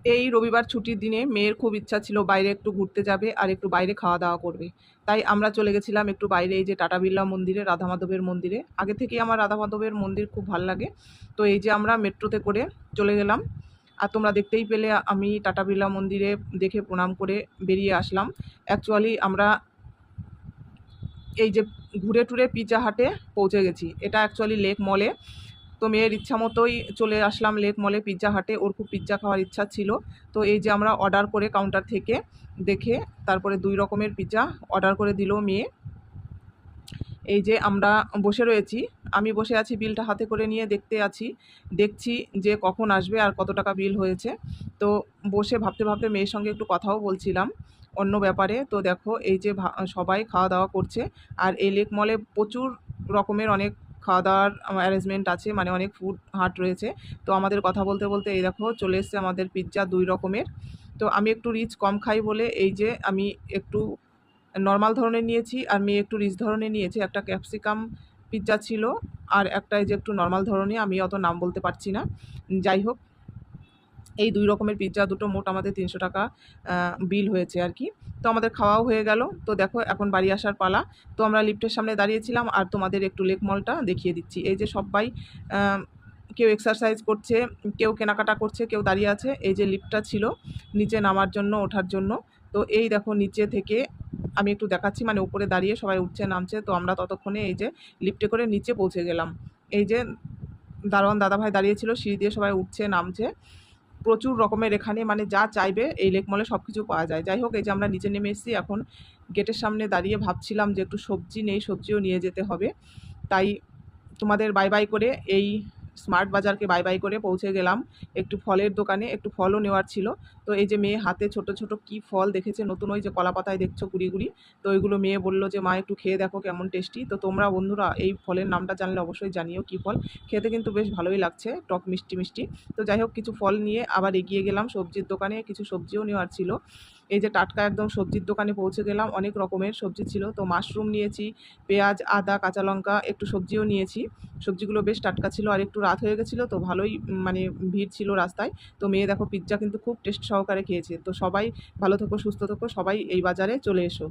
এই রবিবার ছুটির দিনে মেয়ের খুব ইচ্ছা ছিল বাইরে একটু ঘুরতে যাবে আর একটু বাইরে খাওয়া দাওয়া করবে। তাই আমরা চলে গেছিলাম একটু বাইরে, এই যে টাটা বিড়লা মন্দিরে, রাধা মাধবের মন্দিরে। আগে থেকেই আমার রাধা মাধবের মন্দির খুব ভাল লাগে। তো এই যে আমরা মেট্রোতে করে চলে গেলাম। আর তোমরা দেখতেই পেলে আমি টাটা বিড়লা মন্দিরে দেখে প্রণাম করে বেরিয়ে আসলাম। অ্যাকচুয়ালি আমরা এই যে ঘুরে টুরে পিৎজা হাটে পৌঁছে গেছি। এটা অ্যাকচুয়ালি লেক মলে। তো মেয়ের ইচ্ছা মতোই চলে আসলাম লেক মলে পিৎজা হাটে, ওর খুব পিৎজা খাওয়ার ইচ্ছা ছিল। তো এই যে আমরা অর্ডার করে কাউন্টার থেকে দেখে তারপরে 2 রকমের পিৎজা অর্ডার করে দিল মেয়ে। এই যে আমরা বসে রয়েছি, আমি বসে আছি বিলটা হাতে করে নিয়ে দেখছি যে কখন আসবে আর কত টাকা বিল হয়েছে। তো বসে ভাবতে ভাবতে মেয়ের সঙ্গে একটু কথাও বলছিলাম অন্য ব্যাপারে। তো দেখো এই যে সবাই খাওয়া দাওয়া করছে। আর এই লেক মলে প্রচুর রকমের অনেক খাওয়া দাওয়ার অ্যারেঞ্জমেন্ট আছে, মানে অনেক ফুড হাট রয়েছে। তো আমাদের কথা বলতে বলতে এই দেখো চলে এসছে আমাদের পিৎজা 2 রকমের। তো আমি একটু রিচ কম খাই বলে এই যে আমি একটু নর্মাল ধরনের নিয়েছি আর মেয়ে একটু রিচ ধরনের নিয়েছে। একটা ক্যাপসিকাম পিৎজা ছিল আর একটা এই যে একটু নর্মাল ধরনের, আমি অত নাম বলতে পারছি না। যাই হোক, এই 2 রকমের পিৎজা দুটো মোট আমাদের 300 টাকা বিল হয়েছে আর কি। তো আমাদের খাওয়াও হয়ে গেল। তো দেখো এখন বাড়ি আসার পালা। তো আমরা লিফটের সামনে দাঁড়িয়েছিলাম আর তোমাদের একটু লেক মলটা দেখিয়ে দিচ্ছি। এই যে সবাই কেউ এক্সারসাইজ করছে, কেউ কেনাকাটা করছে, কেউ দাঁড়িয়ে আছে। এই যে লিফটটা ছিল নিচে নামার জন্য, ওঠার জন্য। তো এই দেখো নিচে থেকে আমি একটু দেখাচ্ছি, মানে উপরে দাঁড়িয়ে সবাই উঠছে নামছে। তো আমরা ততক্ষণে এই যে লিফটে করে নিচে পৌঁছে গেলাম। এই যে দারোয়ান দাদাভাই দাঁড়িয়ে ছিল, সিঁড়ি দিয়ে সবাই উঠছে নামছে। প্রচুর রকমের এখানে মানে যা চাইবে এই লেক মলে সব কিছু পাওয়া যায়। যাই হোক, এই যে আমরা নিচে নেমে এসেছি, এখন গেটের সামনে দাঁড়িয়ে ভাবছিলাম যে একটু সবজি নেই, সবজিও নিয়ে যেতে হবে। তাই তোমাদের বাই বাই করে এই স্মার্ট বাজারকে বাই বাই করে পৌঁছে গেলাম একটু ফলের দোকানে, একটু ফলও নেওয়ার ছিল। তো এই যে মেয়ে হাতে ছোট ছোট কি ফল দেখেছে নতুন, ওই যে কলা পাতায় দেখছো কুড়ি কুড়ি। তো ওইগুলো মেয়ে বললো যে মা একটু খেয়ে দেখো কেমন টেস্টি। তো তোমরা বন্ধুরা এই ফলের নামটা জানলে অবশ্যই জানিও কী ফল। খেতে কিন্তু বেশ ভালোই লাগছে, টক মিষ্টি মিষ্টি। তো যাই হোক, কিছু ফল নিয়ে আবার এগিয়ে গেলাম সবজির দোকানে, কিছু সবজিও নেওয়ার ছিল। এই যে টাটকা একদম সবজির দোকানে পৌঁছে গেলাম, অনেক রকমের সবজি ছিল। তো মাশরুম নিয়েছি, পেঁয়াজ, আদা, কাঁচা লঙ্কা, একটু সবজিও নিয়েছি। সবজিগুলো বেশ টাটকা ছিল আর একটু রাত হয়ে গেছিলো তো ভালোই মানে ভিড় ছিল রাস্তায়। তো মেয়ে দেখো পিৎজা কিন্তু খুব টেস্ট সহকারে খেয়েছে। তো সবাই ভালো থেকো, সুস্থ থেকো, সবাই এই বাজারে চলে এসো।